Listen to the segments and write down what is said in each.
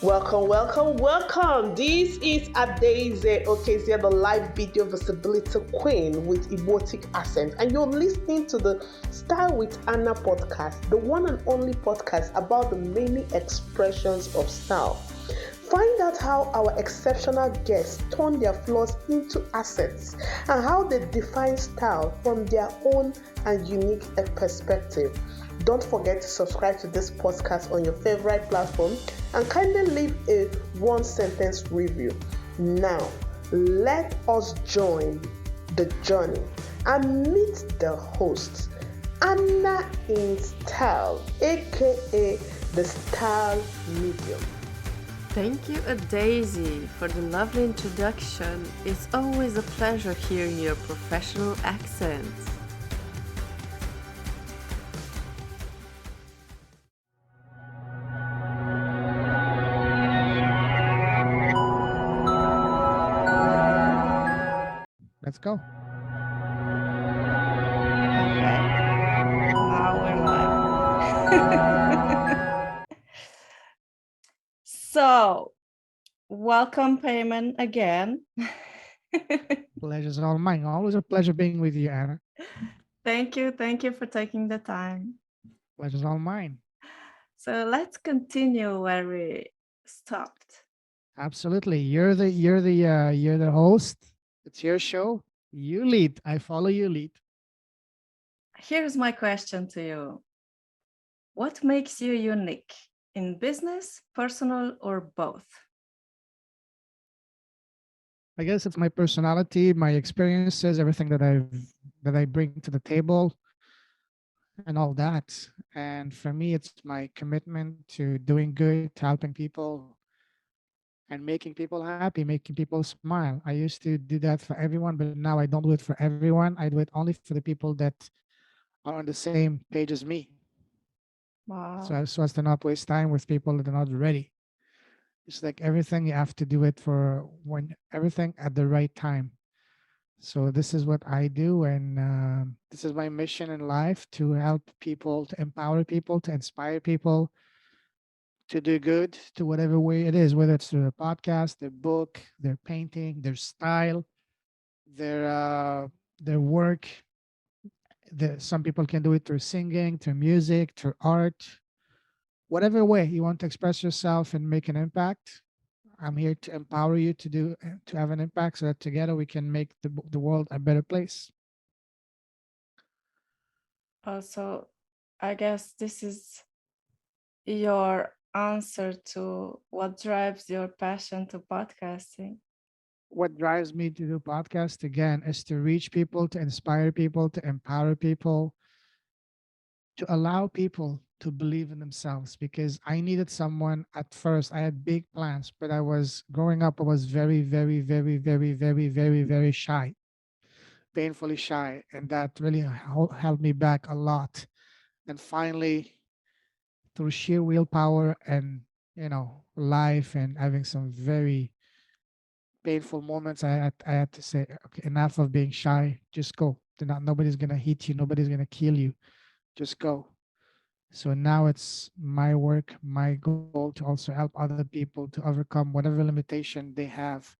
Welcome, welcome, welcome. This is Adaeze, Okezie, the live video visibility queen with emotic accent, and you're listening to the Style with Anna podcast, the one and only podcast about the many expressions of style. Find out how our exceptional guests turn their flaws into assets and how they define style from their own and unique perspective. Don't forget to subscribe to this podcast on your favorite platform and kindly leave a one sentence review. Now, let us join the journey and meet the host, Anna in Style, aka the Style Medium. Thank you, Adaeze, for the lovely introduction. It's always a pleasure hearing your professional accent. Let's go. Okay, now we're live. So, welcome, Payman, again. Pleasure's all mine. Always a pleasure being with you, Anna. Thank you for taking the time. Pleasure's all mine. So let's continue where we stopped. Absolutely. You're the host. It's your show. You lead. I follow you lead. Here's my question to you. What makes you unique in business, personal, or both? I guess it's my personality, my experiences, everything that I bring to the table and all that. And for me, it's my commitment to doing good, to helping people and making people happy, making people smile. I used to do that for everyone, but now I don't do it for everyone. I do it only for the people that are on the same page as me. Wow. So as to not waste time with people that are not ready. It's like everything you have to do it for when everything at the right time. So this is what I do, and this is my mission in life: to help people, to empower people, to inspire people, to do good to whatever way it is, whether it's through a podcast, their book, their painting, their style, their work. Some people can do it through singing, through music, through art, whatever way you want to express yourself and make an impact. I'm here to empower you to have an impact, so that together we can make the world a better place. Also, I guess this is your answer to what drives your passion to podcasting. What drives me to do podcast again is to reach people, to inspire people, to empower people, to allow people to believe in themselves, because I needed someone. At first I had big plans, but I was growing up, I was very, very, very, very, very, very, very shy, painfully shy, and that really held me back a lot. And finally, through sheer willpower and life and having some very painful moments, I had to say, okay, enough of being shy, just go. Nobody's gonna hit you, nobody's gonna kill you, just go. So now it's my work, my goal, to also help other people to overcome whatever limitation they have,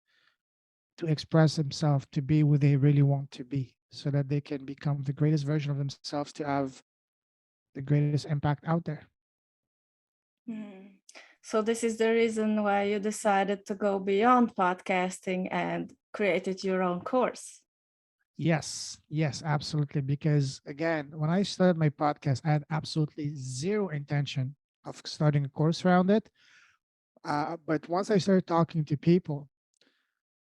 to express themselves, to be who they really want to be, so that they can become the greatest version of themselves, to have the greatest impact out there. So this is the reason why you decided to go beyond podcasting and created your own course. Yes, absolutely. Because again, when I started my podcast, I had absolutely zero intention of starting a course around it. But once I started talking to people,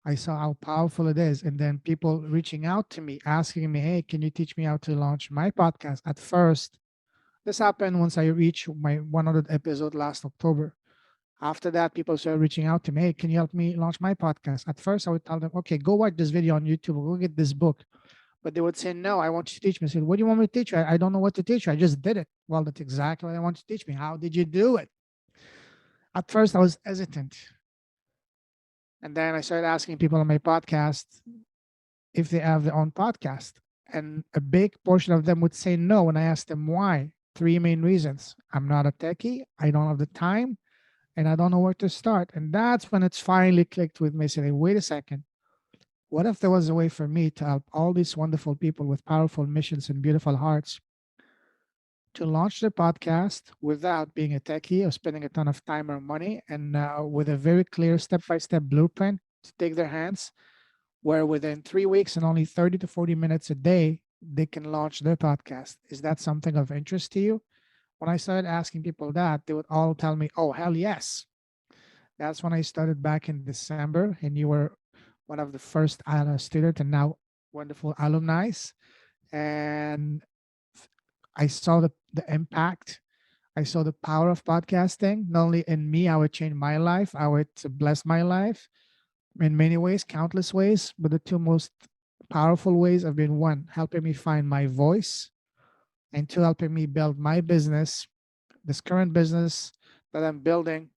I saw how powerful it is. And then people reaching out to me, asking me, hey, can you teach me how to launch my podcast? At first, this happened once I reached my 100th episode last October. After that, people started reaching out to me, hey, can you help me launch my podcast? At first, I would tell them, okay, go watch this video on YouTube, or go get this book. But they would say, no, I want you to teach me. I said, what do you want me to teach you? I don't know what to teach you. I just did it. Well, that's exactly what I want you to teach me. How did you do it? At first, I was hesitant. And then I started asking people on my podcast if they have their own podcast. And a big portion of them would say no. When I asked them why, three main reasons: I'm not a techie, I don't have the time, and I don't know where to start. And that's when it's finally clicked with me, saying, wait a second, what if there was a way for me to help all these wonderful people with powerful missions and beautiful hearts to launch their podcast without being a techie or spending a ton of time or money, and with a very clear step-by-step blueprint to take their hands, where within 3 weeks and only 30 to 40 minutes a day, they can launch their podcast. Is that something of interest to you? When I started asking people that, they would all tell me, oh, hell yes. That's when I started back in December, and you were one of the first student and now wonderful alumni. And I saw the impact. I saw the power of podcasting, not only in me, how it changed my life, how it blessed my life in many ways, countless ways. But the two most powerful ways have been, one, helping me find my voice, and two, helping me build my business, this current business that I'm building,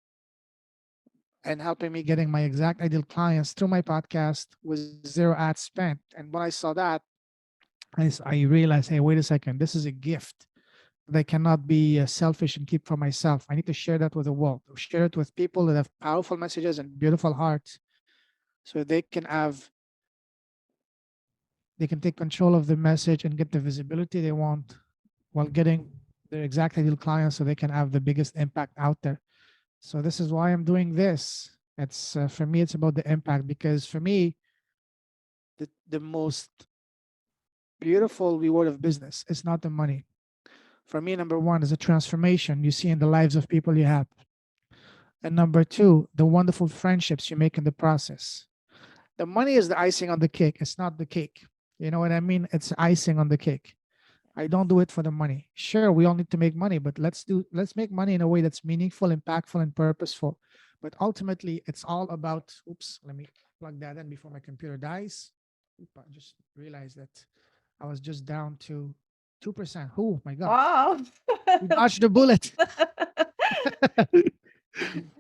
and helping me getting my exact ideal clients through my podcast with zero ad spent. And when I saw that, I realized, hey, wait a second, this is a gift that I cannot be selfish and keep for myself. I need to share that with the world, share it with people that have powerful messages and beautiful hearts, so they can take control of the message and get the visibility they want while getting their exact ideal clients, so they can have the biggest impact out there. So this is why I'm doing this. It's for me, it's about the impact, because for me, the most beautiful reward of business is not the money. For me, number one is a transformation you see in the lives of people you have. And number two, the wonderful friendships you make in the process. The money is the icing on the cake. It's not the cake. You know what I mean? It's icing on the cake. I don't do it for the money. Sure, we all need to make money, but let's make money in a way that's meaningful, impactful, and purposeful. But ultimately, it's all about. Oops, let me plug that in before my computer dies. I just realized that I was just down to 2%. Oh my God. Wow. We dodged the bullet.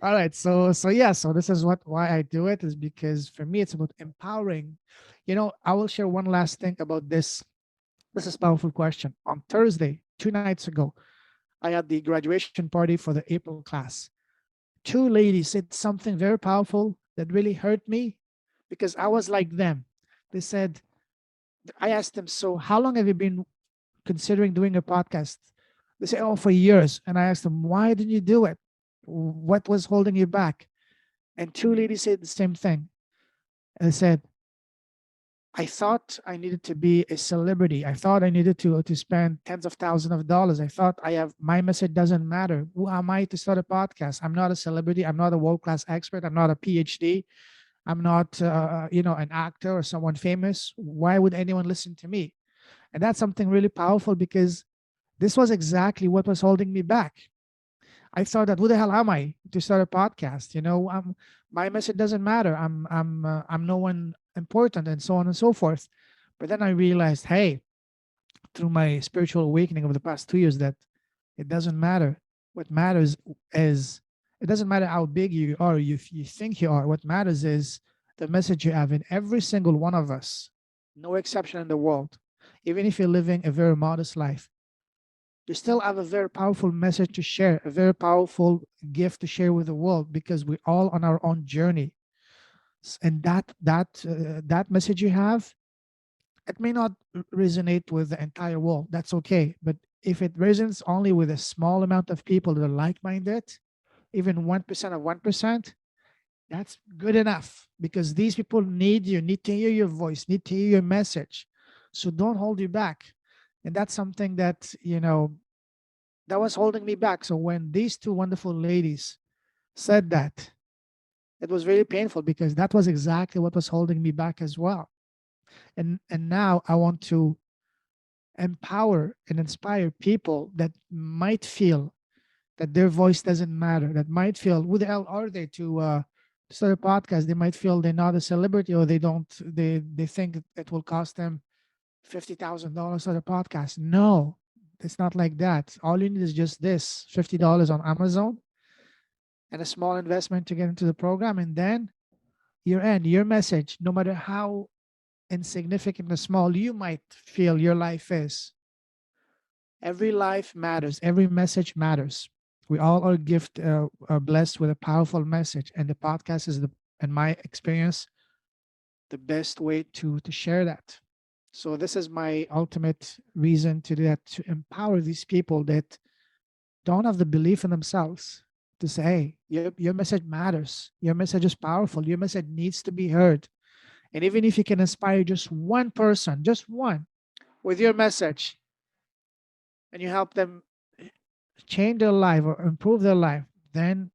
All right. So yeah, so this is why I do it, is because for me it's about empowering. I will share one last thing about this. This is a powerful question. On Thursday, 2 nights ago, I had the graduation party for the April class. Two ladies said something very powerful that really hurt me, because I was like them. They said, I asked them, so how long have you been considering doing a podcast? They say, oh, for years. And I asked them, why didn't you do it? What was holding you back? And two ladies said the same thing. And they said, I thought I needed to be a celebrity. I thought I needed to spend tens of thousands of dollars. I thought my message doesn't matter. Who am I to start a podcast? I'm not a celebrity. I'm not a world class expert. I'm not a PhD. I'm not an actor or someone famous. Why would anyone listen to me? And that's something really powerful, because this was exactly what was holding me back. I thought that, who the hell am I to start a podcast? My message doesn't matter. I'm no one important, and so on and so forth. But then I realized, hey, through my spiritual awakening over the past 2 years, that it doesn't matter. What matters is, it doesn't matter how big you are, you think you are. What matters is the message you have in every single one of us, no exception in the world. Even if you're living a very modest life, you still have a very powerful message to share, a very powerful gift to share with the world, because we're all on our own journey. And that message you have, it may not resonate with the entire world. That's okay. But if it resonates only with a small amount of people that are like-minded, even 1% of 1%, that's good enough, because these people need you, need to hear your voice, need to hear your message. So don't hold you back. And that's something that was holding me back. So when these two wonderful ladies said that, it was very painful, because that was exactly what was holding me back as well. And now I want to empower and inspire people that might feel that their voice doesn't matter, that might feel, who the hell are they to start a podcast? They might feel they're not a celebrity, or they think it will cost them $50,000 for the podcast. No, it's not like that. All you need is just this $50 on Amazon and a small investment to get into the program. And then your message, no matter how insignificant or small you might feel your life is, every life matters. Every message matters. We all are are blessed with a powerful message, and the podcast is in my experience, the best way to share that. So this is my ultimate reason to do that, to empower these people that don't have the belief in themselves, to say, hey, your message matters. Your message is powerful. Your message needs to be heard. And even if you can inspire just one person, just one, with your message, and you help them change their life or improve their life, then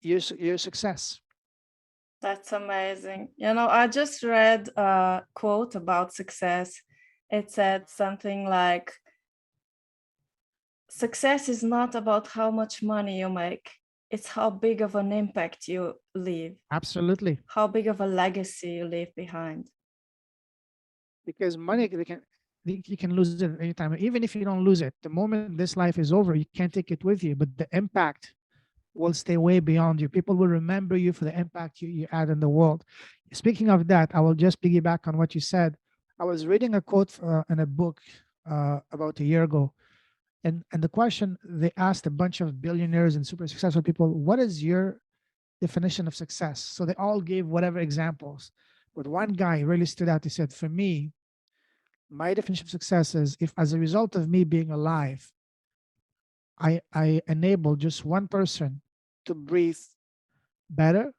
you're success. That's amazing. You know, I just read a quote about success. It said something like, success is not about how much money you make, it's how big of an impact you leave, Absolutely. how big of a legacy you leave behind. Because money, you can lose it anytime. Even if you don't lose it, the moment this life is over, you can't take it with you. But the impact will stay way beyond you. People will remember you for the impact you had in the world. Speaking of that, I will just piggyback on what you said. I was reading a quote in a book about a year ago, and the question they asked a bunch of billionaires and super successful people, what is your definition of success? So they all gave whatever examples. But one guy really stood out. He said, for me, my definition of success is if as a result of me being alive, I enable just one person to breathe better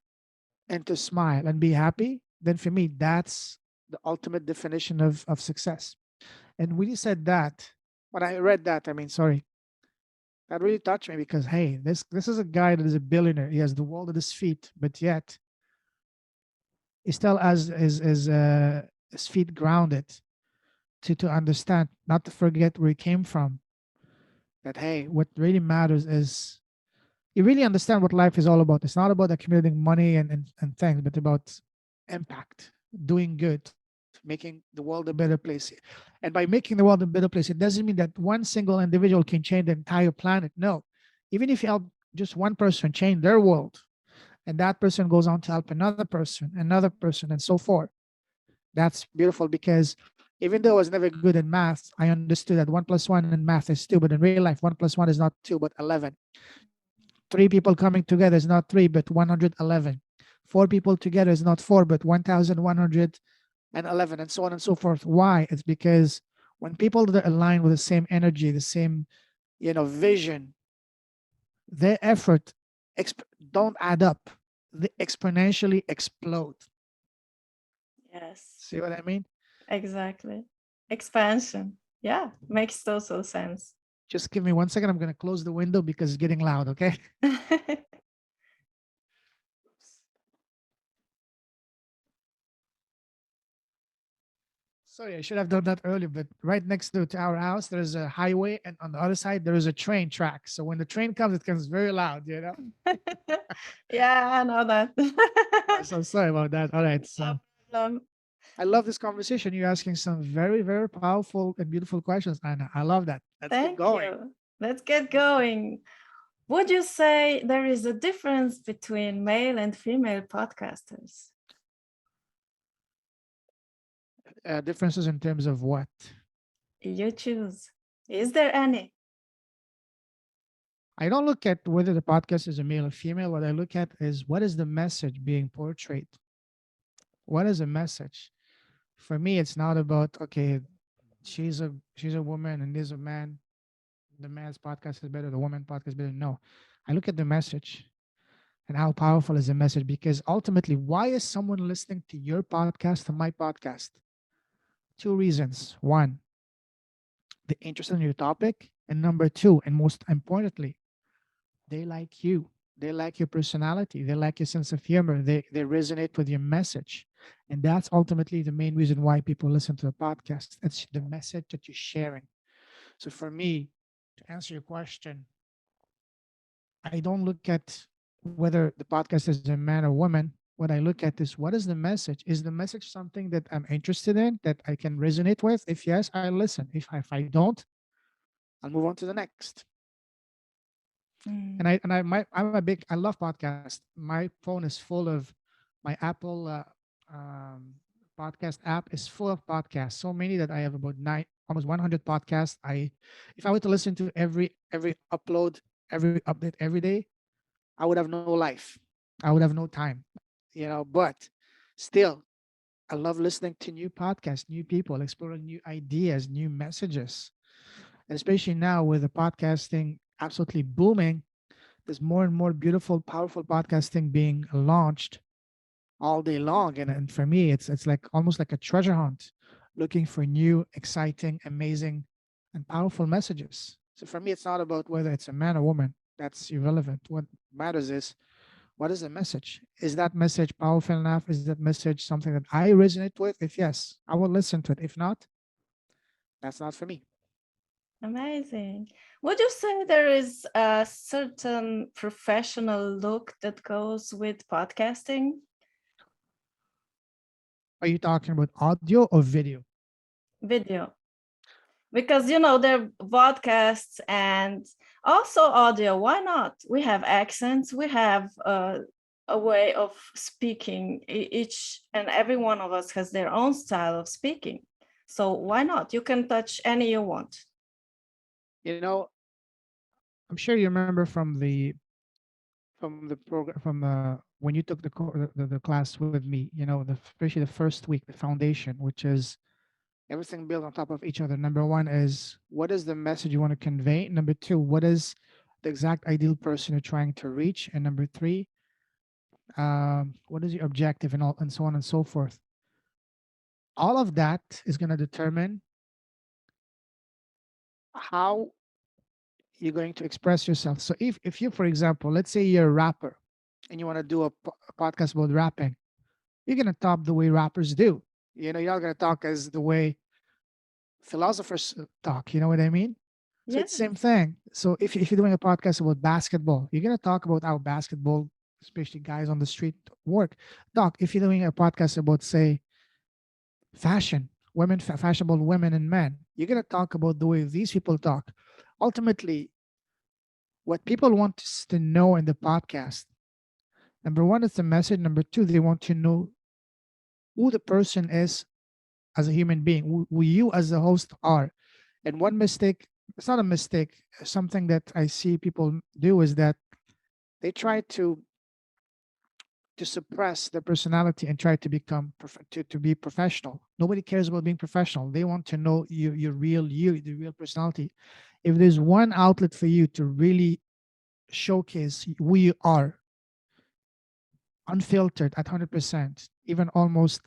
and to smile and be happy, then for me, that's the ultimate definition of success. And when you said that, when I read that, I mean, sorry, that really touched me because hey, this is a guy that is a billionaire. He has the world at his feet, but yet he still has his feet grounded to understand, not to forget where he came from. That hey, what really matters is you really understand what life is all about. It's not about accumulating money and things, but about impact, doing good, making the world a better place. And by making the world a better place, it doesn't mean that one single individual can change the entire planet. No. Even if you help just one person change their world, and that person goes on to help another person, and so forth. That's beautiful because even though I was never good in math, I understood that 1 plus 1 in math is 2, but in real life, 1 plus 1 is not 2, but 11. Three people coming together is not three, but 111. Four people together is not four, but 1,111, and so on and so forth. Why? It's because when people that are aligned with the same energy, the same, vision, their effort don't add up. They exponentially explode. Yes, See what I mean? exactly. Expansion. Yeah, makes total sense. Just give me 1 second. I'm going to close the window because it's getting loud, okay? Sorry, I should have done that earlier, but right next to our house, there's a highway, and on the other side, there is a train track. So when the train comes, it comes very loud, Yeah, I know that. So sorry about that. All right. So No problem. I love this conversation. You're asking some very, very powerful and beautiful questions, Anna. I love that. Let's keep Thank going. you. Let's get going. Would you say there is a difference between male and female podcasters? Differences in terms of what? You choose. Is there any? I don't look at whether the podcast is a male or female. What I look at is what is the message being portrayed? What is the message? For me, it's not about okay, she's a woman and there's a man. The man's podcast is better, the woman podcast is better. No. I look at the message and how powerful is the message because ultimately, why is someone listening to your podcast and my podcast? Two reasons. One, they're interested in your topic. And number two, and most importantly, they like you. They like your personality. They like your sense of humor. They resonate with your message. And that's ultimately the main reason why people listen to the podcast. It's the message that you're sharing. So for me, to answer your question, I don't look at whether the podcast is a man or woman. What I look at is what is the message? Is the message something that I'm interested in, that I can resonate with? If yes, I listen. If I don't, I'll move on to the next. And I love podcasts. My phone is full of my Apple podcast app is full of podcasts. So many that I have about almost 100 podcasts. If I were to listen to every upload, every update every day, I would have no life. I would have no time, but still, I love listening to new podcasts, new people, exploring new ideas, new messages. And especially now with the podcasting absolutely booming, there's more and more beautiful, powerful podcasting being launched all day long. And for me, it's like almost like a treasure hunt, looking for new, exciting, amazing, and powerful messages. So for me, it's not about whether it's a man or woman. That's irrelevant. What matters is, what is the message? Is that message powerful enough? Is that message something that I resonate with? If yes, I will listen to it. If not, that's not for me. Amazing. Would you say there is a certain professional look that goes with podcasting? Are you talking about audio or video? Video. Because there are podcasts and also audio. Why not? We have accents, we have a way of speaking. Each and every one of us has their own style of speaking. So why not? You can touch any you want. You know, I'm sure you remember from the program from when you took the class with me. Especially the first week, the foundation, which is everything built on top of each other. Number one is, what is the message you want to convey? Number two, what is the exact ideal person you're trying to reach? And number three, what is your objective, and so on and so forth. All of that is going to determine how you're going to express yourself. So if you, for example, let's say you're a rapper and you want to do a podcast about rapping, you're going to talk the way rappers do. You're not going to talk as the way philosophers talk. You know what I mean? So it's Yes. same thing. So if you're doing a podcast about basketball, you're gonna talk about how basketball, especially guys on the street, work. Talk. If you're doing a podcast about, say, fashion, fashionable women and men, you're gonna talk about the way these people talk. Ultimately, what people want to know in the podcast, number one, is the message. Number two, they want to know who the person is as a human being, who you as the host are. And one mistake, it's not a mistake, something that I see people do is that they try to suppress their personality and try to become to be professional. Nobody cares about being professional. They want to know your real you, the real personality. If there's one outlet for you to really showcase who you are, unfiltered at 100%, even almost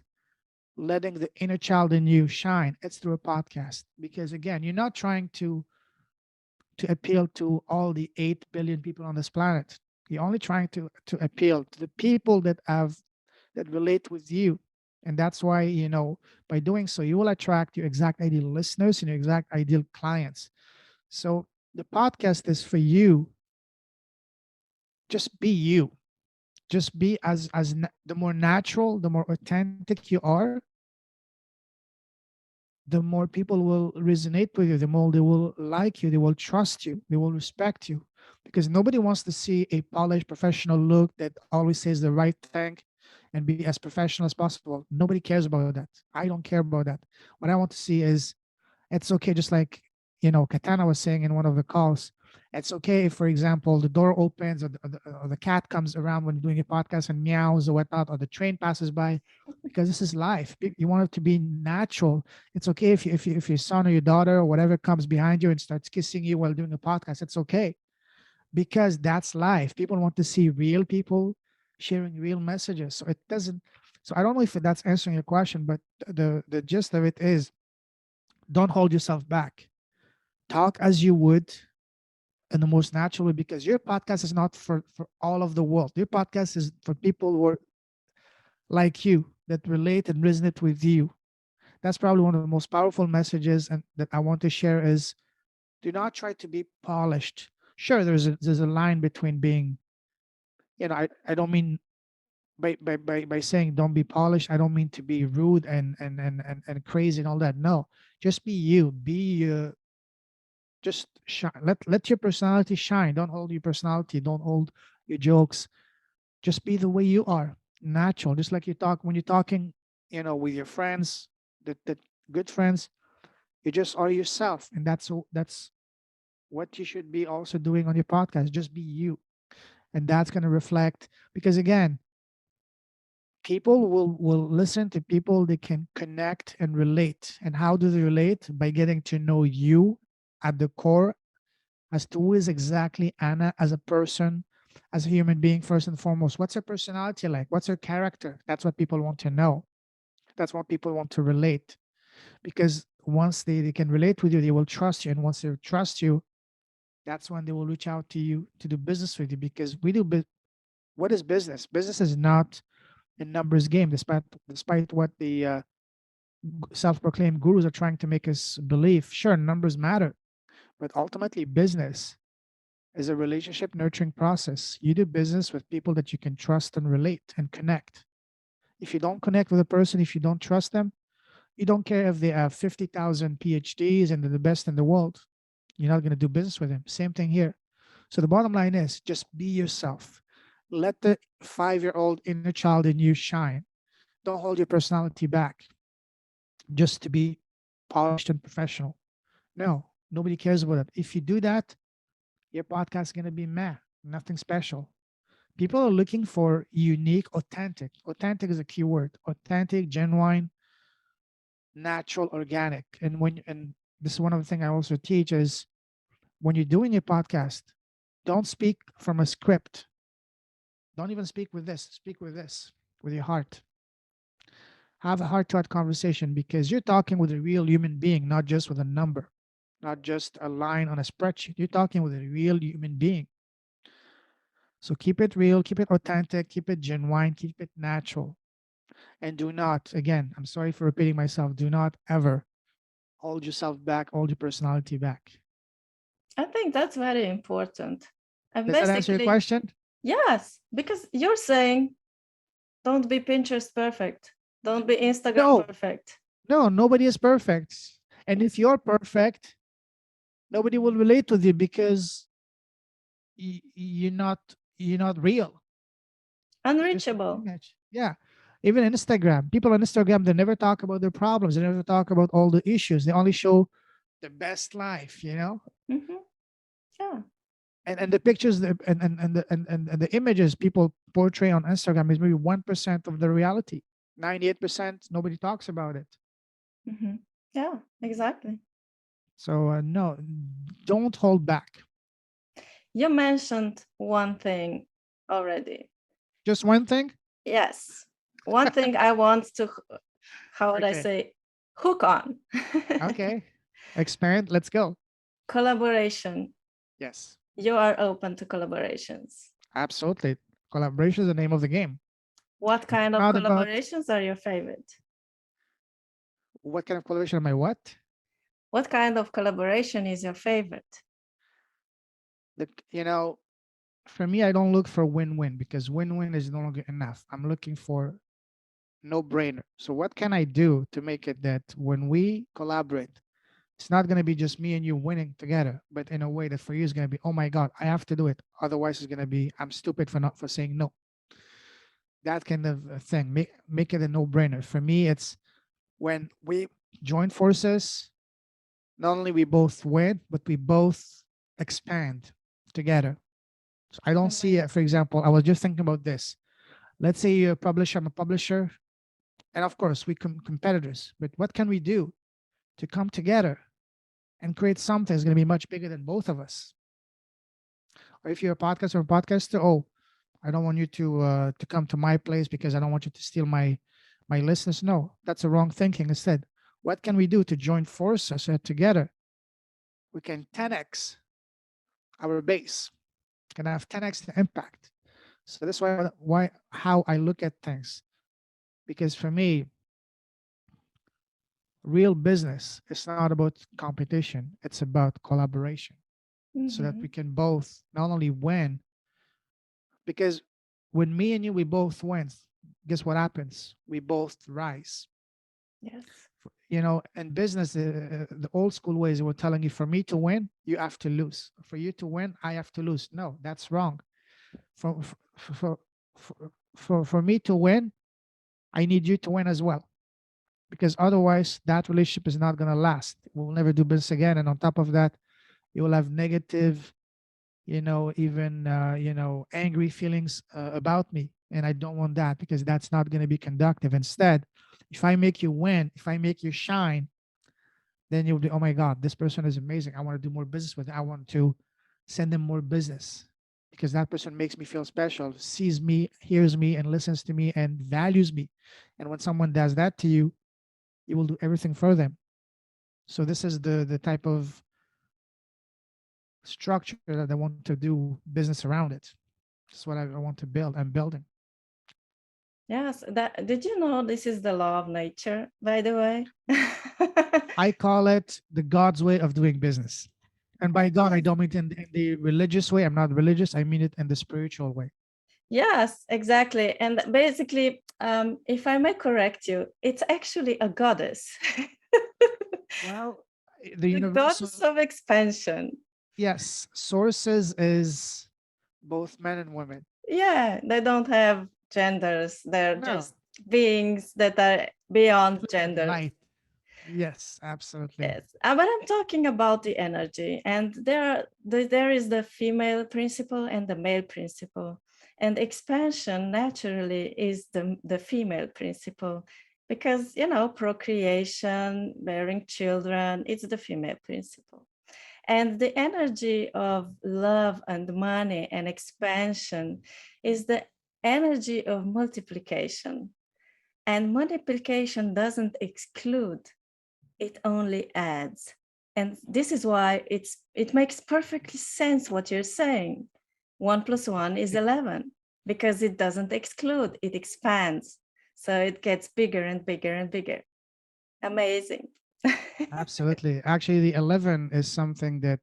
letting the inner child in you shine, it's through a podcast. Because again, you're not trying to appeal to all the 8 billion people on this planet. You're only trying to appeal to the people that relate with you. And that's why, by doing so, you will attract your exact ideal listeners and your exact ideal clients. So the podcast is for you. Just be you. Just be the more natural, the more authentic you are, the more people will resonate with you, the more they will like you, they will trust you, they will respect you. Because nobody wants to see a polished professional look that always says the right thing and be as professional as possible. Nobody cares about that. I don't care about that. What I want to see is, it's okay, just like Katana was saying in one of the calls. It's okay if, for example, the door opens, or the cat comes around when you're doing a podcast and meows or whatnot, or the train passes by, because this is life. You want it to be natural. It's okay if your son or your daughter or whatever comes behind you and starts kissing you while doing a podcast. It's okay, because that's life. People want to see real people sharing real messages. So it doesn't. So I don't know if that's answering your question, but the gist of it is, don't hold yourself back. Talk as you would in the most natural way, because your podcast is not for all of the world. Your podcast is for people who are like you, that relate and resonate with you. That's probably one of the most powerful messages and that I want to share is, do not try to be polished. Sure, there's a line between being, I don't mean, by saying don't be polished, I don't mean to be rude and crazy and all that. No, just be you. Just shine. Let your personality shine. Don't hold your personality. Don't hold your jokes. Just be the way you are, natural. Just like you talk when you're talking, with your friends, that good friends. You just are yourself, and that's what you should be also doing on your podcast. Just be you, and that's going to reflect. Because again, people will listen to people they can connect and relate. And how do they relate? By getting to know you at the core, as to who is exactly Anna as a person, as a human being, first and foremost. What's her personality like? What's her character? That's what people want to know. That's what people want to relate. Because once they can relate with you, they will trust you. And once they trust you, that's when they will reach out to you to do business with you. Because what is business? Business is not a numbers game, despite what the self-proclaimed gurus are trying to make us believe. Sure, numbers matter, but ultimately, business is a relationship nurturing process. You do business with people that you can trust and relate and connect. If you don't connect with a person, if you don't trust them, you don't care if they have 50,000 PhDs and they're the best in the world. You're not going to do business with them. Same thing here. So the bottom line is just be yourself. Let the 5-year-old inner child in you shine. Don't hold your personality back just to be polished and professional. No, nobody cares about it. If you do that, your podcast is going to be meh, nothing special. People are looking for unique, authentic. Authentic is a key word. Authentic, genuine, natural, organic. And this is one of the things I also teach is when you're doing a podcast, don't speak from a script. Don't even speak with this. Speak with this, with your heart. Have a heart to heart conversation because you're talking with a real human being, not just with a number, not just a line on a spreadsheet. You're talking with a real human being. So keep it real, keep it authentic, keep it genuine, keep it natural. And do not, again, I'm sorry for repeating myself, do not ever hold yourself back, hold your personality back. I think that's very important. And Does that answer your basically, question? yes, because you're saying don't be Pinterest perfect, don't be Instagram No, perfect. no, nobody is perfect. And if you're perfect, nobody will relate with you because you're not real. You're just an Unreachable. image. Yeah. Even Instagram, people on Instagram, they never talk about their problems. They never talk about all the issues. They only show the best life. Hmm. Yeah. And the pictures and the images people portray on Instagram is maybe 1% of the reality. 98% nobody talks about it. Hmm. Yeah, exactly. So no, don't hold back. You mentioned one thing already. Just one thing. Yes. One thing I want to, how would I Okay. say, hook on. Okay. Expand. Let's go. Collaboration. Yes. You are open to collaborations. Absolutely. Collaboration is the name of the game. What It's kind of not about collaborations are your favorite? what kind of collaboration am I what? What kind of collaboration is your favorite? The, you know, for me, I don't look for win-win because win-win is no longer enough. I'm looking for no-brainer. So what can I do to make it that when we collaborate, it's not going to be just me and you winning together, but in a way that for you is going to be, oh my God, I have to do it. Otherwise, it's going to be, I'm stupid for saying no. That kind of thing. Make it a no-brainer. For me, it's when we join forces, not only we both win, but we both expand together. So I don't see it. For example, I was just thinking about this. Let's say you're a publisher, I'm a publisher, and of course we competitors. But what can we do to come together and create something that's going to be much bigger than both of us? Or if you're a podcaster or a podcaster, oh, I don't want you to come to my place because I don't want you to steal my listeners. No, that's the wrong thinking. Instead, what can we do to join forces so that together we can 10x our base, can have 10x the impact. So that's why how I look at things. Because for me, real business is not about competition, it's about collaboration. So that we Mhm. can both not only win, because when me and you we both win, guess what happens? We both rise. Yes. In business, the old school ways were telling you for me to win, you have to lose. For you to win, I have to lose. No, that's wrong. For for for, for me to win, I need you to win as well. because otherwise that relationship is not going to last. We'll never do business again. And on top of that, you will have negative, even, angry feelings about me. And I don't want that, because that's not going to be conductive. Instead, if I make you win, if I make you shine, then you'll be, oh my God, this person is amazing. I want to do more business with them. I want to send them more business, because that person makes me feel special, sees me, hears me, and listens to me and values me. And when someone does that to you, you will do everything for them. So this is the type of structure that I want to do business around it. That's what I want to build. I'm building. Yes, that did you know this is the law of nature, by the way? I call it the God's way of doing business. And by God, I don't mean it in the religious way. I'm not religious. I mean it in the spiritual way. Yes, exactly. And basically, if I may correct you, it's actually a goddess. Well, the The universal, goddess of expansion. yes, sources is both men and women. Yeah, they don't have genders. They're No, just beings that are beyond completely genders. light. Yes, absolutely. Yes, but I'm talking about the energy, and there is the female principle and the male principle, and expansion naturally is the female principle, because procreation, bearing children, it's the female principle, and the energy of love and money and expansion is the energy of multiplication, and multiplication doesn't exclude, it only adds. And this is why it makes perfectly sense what you're saying. 1 plus 1 is 11, because it doesn't exclude, it expands. So it gets bigger and bigger and bigger. Amazing. Absolutely. Actually, the 11 is something that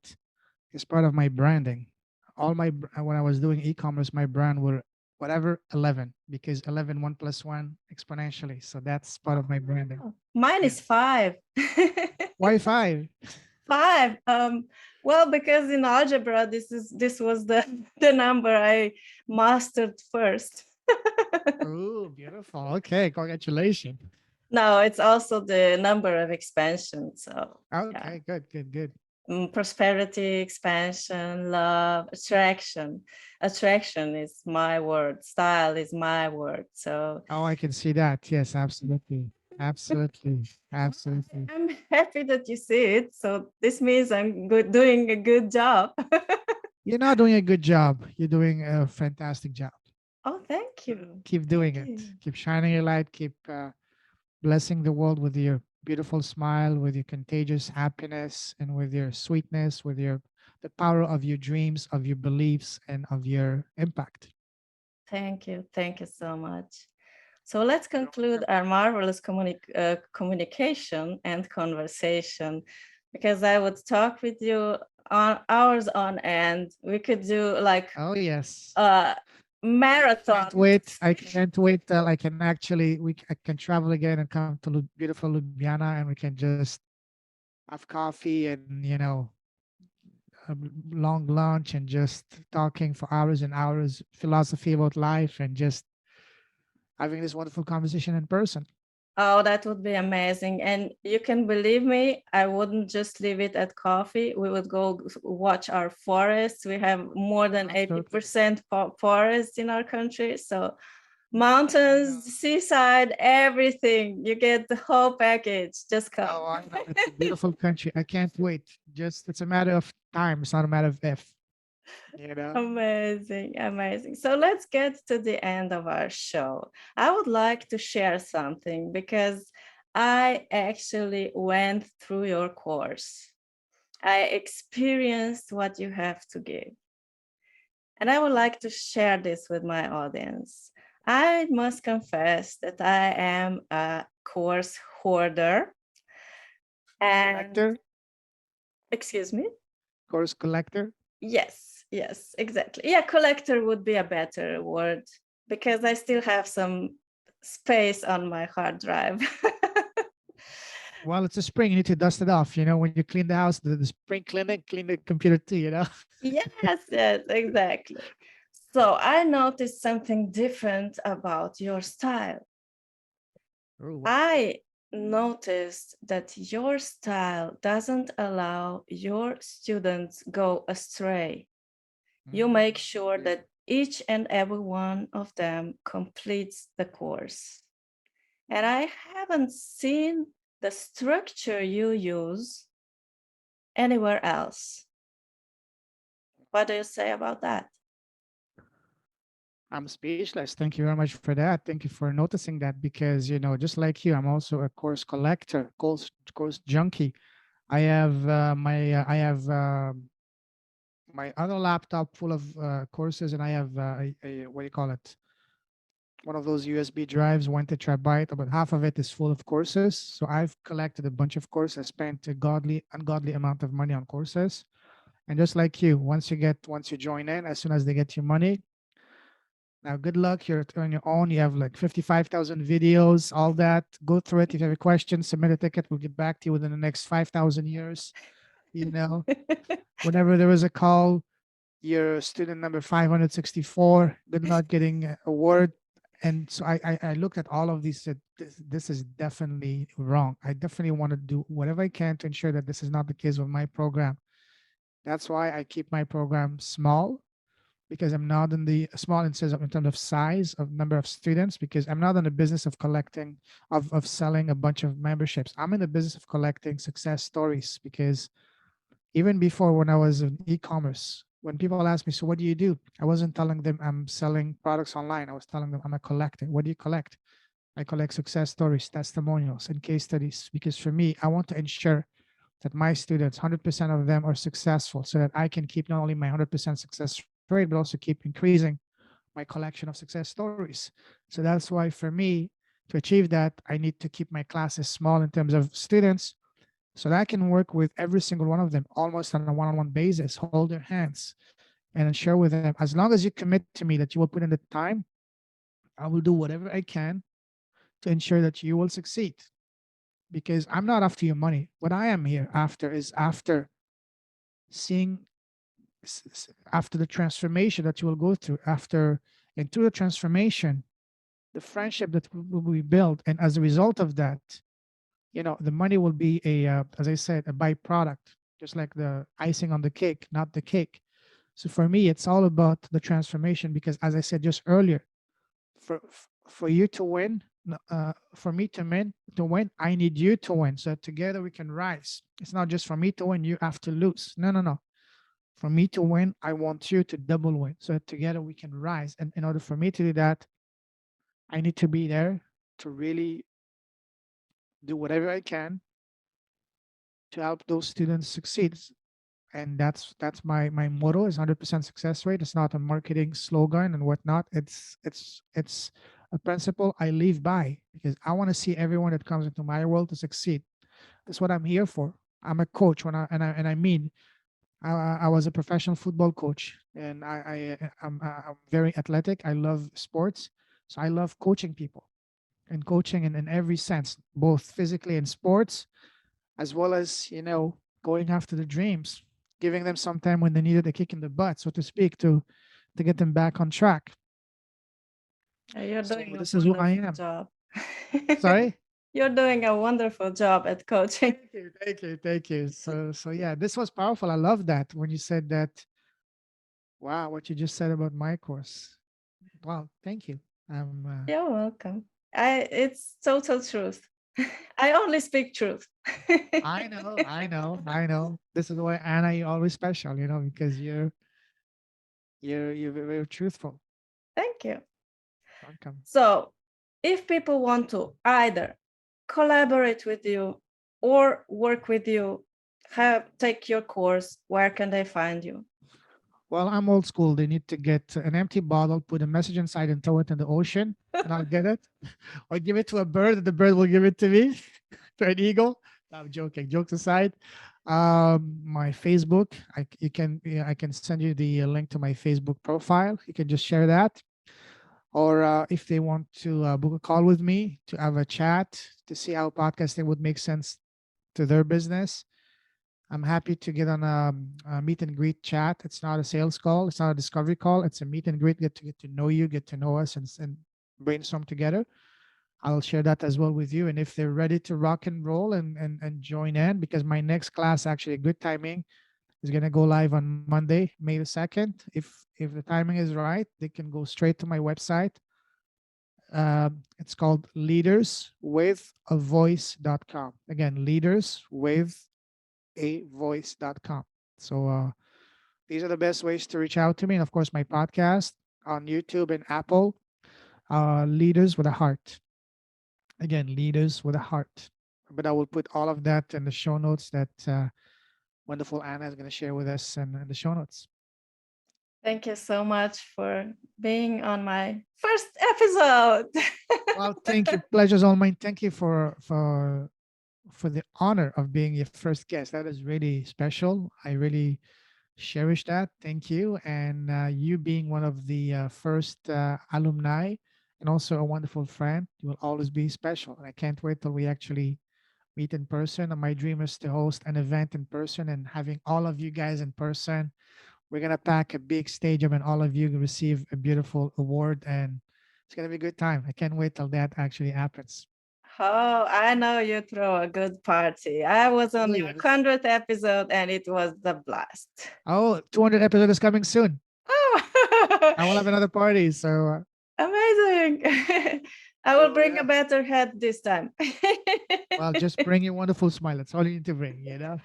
is part of my branding. When I was doing e-commerce, my brand were whatever 11, because 11, 1 plus 1 exponentially. So that's part of my branding. Mine is Yes. 5. Why 5? 5. Well, because in algebra, this was the number I mastered first. Oh, beautiful. Okay, congratulations. No, it's also the number of expansion. So yeah. Okay, good, good, good. Prosperity, expansion, love, attraction. Attraction is my word. Style is my word. So Oh, I can see that. Yes, absolutely. Absolutely. Absolutely. I'm happy that you see it. So this means I'm doing a good job. You're not doing a good job. You're doing a fantastic job. Oh, thank you. Keep doing Thank it. you. Keep shining your light. Keep blessing the world with your beautiful smile, with your contagious happiness, and with your sweetness, with your the power of your dreams, of your beliefs, and of your impact. Thank you. Thank you so much. So let's conclude our marvelous communication and conversation, because I would talk with you on hours on end. We could do like Oh yes. marathon. Can't wait. I can't wait till I can actually I can travel again and come to beautiful Ljubljana, and we can just have coffee and a long lunch and just talking for hours and hours, philosophy about life, and just having this wonderful conversation in person. Oh, that would be amazing. And you can believe me, I wouldn't just leave it at coffee. We would go watch our forests. We have more than Absolutely. 80% forests in our country. So mountains, seaside, everything. You get the whole package. Just come. Oh, I know. It's a beautiful country. I can't wait. Just it's a matter of time. It's not a matter of if. Amazing, amazing. So let's get to the end of our show. I would like to share something, because I actually went through your course. I experienced what you have to give. And I would like to share this with my audience. I must confess that I am a course hoarder. And Collector, excuse me? course collector. Yes, exactly. Yeah, collector would be a better word, because I still have some space on my hard drive. Well, it's a spring. You need to dust it off. When you clean the house, the spring cleaning, clean the computer too. Yes, exactly. So I noticed something different about your style. Oh, I noticed that your style doesn't allow your students go astray. You make sure that each and every one of them completes the course. And I haven't seen the structure you use anywhere else. What do you say about that? I'm speechless. Thank you very much for that. Thank you for noticing that because, just like you, I'm also a course collector, course junkie. I have my other laptop full of courses, and I have what do you call it? One of those USB drives, 1 terabyte. About half of it is full of courses. So I've collected a bunch of courses. I spent a ungodly amount of money on courses. And just like you, once you join in, as soon as they get your money, now good luck. You're on your own. You have like 55,000 videos, all that. Go through it. If you have a question, submit a ticket. We'll get back to you within the next 5,000 years. You know, whenever there is a call, you're student number 564. Good luck getting a word. And so I looked at all of these, said this is definitely wrong. I definitely want to do whatever I can to ensure that this is not the case with my program. That's why I keep my program small, because I'm not in the small in terms of size of number of students, because I'm not in the business of collecting, of selling a bunch of memberships. I'm in the business of collecting success stories, because even before, when I was in e-commerce, when people ask me, so what do you do? I wasn't telling them I'm selling products online. I was telling them I'm a collector. What do you collect? I collect success stories, testimonials, and case studies, because for me, I want to ensure that my students, 100% of them are successful, so that I can keep not only my 100% success rate, but also keep increasing my collection of success stories. So that's why for me, to achieve that, I need to keep my classes small in terms of students, so that I can work with every single one of them almost on a one-on-one basis, hold their hands and share with them. As long as you commit to me that you will put in the time, I will do whatever I can to ensure that you will succeed, because I'm not after your money. What I am here after is after seeing, after the transformation that you will go through, after and through the transformation, the friendship that will be built. And as a result of that, the money will be as I said, a byproduct, just like the icing on the cake, not the cake. So for me, it's all about the transformation, because as I said just earlier, for you to win, for me to win, I need you to win, so that together we can rise. It's not just for me to win, you have to lose. No, no, no. For me to win, I want you to double win, so that together we can rise. And in order for me to do that, I need to be there to really do whatever I can to help those students succeed. And that's my motto, is 100% success rate. It's not a marketing slogan and whatnot. It's a principle I live by, because I want to see everyone that comes into my world to succeed. That's what I'm here for. I'm a coach. And I mean, I was a professional football coach, and I'm very athletic. I love sports, so I love coaching people, and coaching in every sense, both physically in sports, as well as going after the dreams, giving them some time when they needed a kick in the butt, so to speak, to get them back on track. You're So doing a this is who I wonderful am. job. Sorry. You're doing a wonderful job at coaching. Thank you. So yeah, this was powerful. I love that when you said that. Wow, what you just said about my course. Wow, thank you. You're welcome. It's total truth. I only speak truth. I know. This is why Anna, you're always special, because you're very truthful. Thank you. Welcome. So, if people want to either collaborate with you or work with you, take your course, where can they find you? Well, I'm old school. They need to get an empty bottle, put a message inside, and throw it in the ocean, and I'll get it. Or give it to a bird, and the bird will give it to me, to an eagle. No, I'm joking. Jokes aside, my Facebook. Yeah, I can send you the link to my Facebook profile. You can just share that. Or if they want to book a call with me to have a chat to see how podcasting would make sense to their business, I'm happy to get on a meet and greet chat. It's not a sales call. It's not a discovery call. It's a meet and greet. Get to know you, get to know us, and brainstorm together. I'll share that as well with you. And if they're ready to rock and roll and join in, because my next class, actually, good timing, is going to go live on Monday, May the 2nd. If the timing is right, they can go straight to my website. It's called leaderswithavoice.com. Again, leaderswithavoice.com. So these are the best ways to reach out to me. And of course, my podcast on YouTube and Apple, Leaders with a Heart. Again, Leaders with a Heart. But I will put all of that in the show notes that wonderful Anna is going to share with us in the show notes. Thank you so much for being on my first episode. Well, thank you. Pleasure's all mine. Thank you for the honor of being your first guest. That is really special. I really cherish that. Thank you. And you being one of the first alumni and also a wonderful friend, you will always be special. And I can't wait till we actually meet in person. And my dream is to host an event in person and having all of you guys in person. We're going to pack a big stadium and all of you receive a beautiful award. And it's going to be a good time. I can't wait till that actually happens. Oh, I know you throw a good party. I was on Oh, your yes. 100th episode and it was the blast. Oh, 200 episode is coming soon. Oh, I will have another party. So amazing. I will bring a better hat this time. well, just bring your wonderful smile. That's all you need to bring, you know?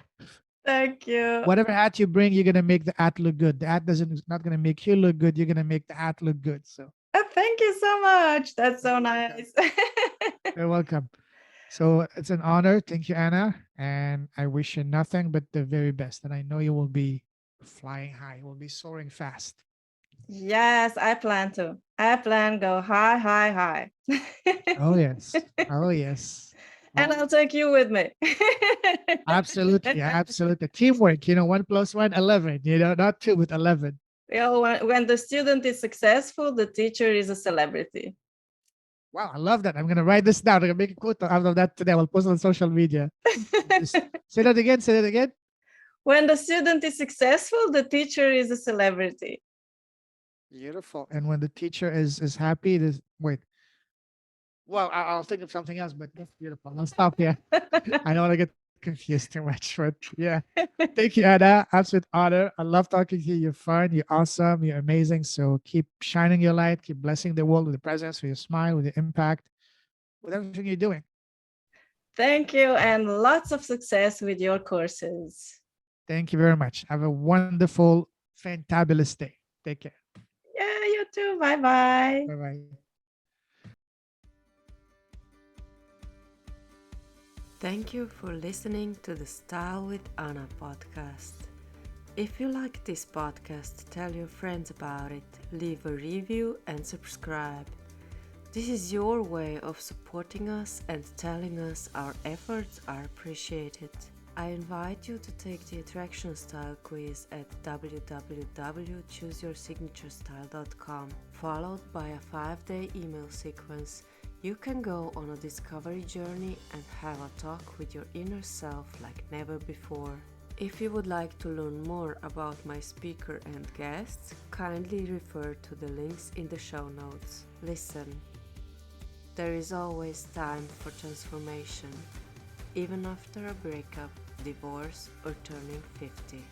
Thank you. Whatever hat you bring, you're gonna make the hat look good. The hat doesn't not gonna make you look good. You're gonna make the hat look good. So Thank you so much. That's so nice. you're welcome. So it's an honor. Thank you, Anna. And I wish you nothing but the very best. And I know you will be flying high. You will be soaring fast. Yes, I plan to. I plan go high, high, high. Oh yes. Oh yes. And Well, I'll take you with me. absolutely. Absolutely. Teamwork, 1 + 1, 11, not 2 but 11. When the student is successful, the teacher is a celebrity. Wow, I love that. I'm gonna write this down. I'm gonna make a quote out of that today. I'll post it on social media. Say that again. Say that again. When the student is successful, the teacher is a celebrity. Beautiful. And when the teacher is happy, wait. Well, I'll think of something else, but that's beautiful. I'll stop here. I don't want to get confused too much, but yeah. Thank you, Anna. Absolute honor. I love talking to you. You're fun. You're awesome. You're amazing. So keep shining your light. Keep blessing the world with your presence, with your smile, with your impact, with everything you're doing. Thank you, and lots of success with your courses. Thank you very much. Have a wonderful, fantabulous day. Take care. Yeah, you too. Bye-bye. Bye-bye. Thank you for listening to the Style with Anna podcast. If you like this podcast, tell your friends about it, leave a review and subscribe. This is your way of supporting us and telling us our efforts are appreciated. I invite you to take the Attraction Style quiz at www.chooseyoursignaturesstyle.com, followed by a 5-day email sequence. You can go on a discovery journey and have a talk with your inner self like never before. If you would like to learn more about my speaker and guests, kindly refer to the links in the show notes. Listen, there is always time for transformation, even after a breakup, divorce, or turning 50.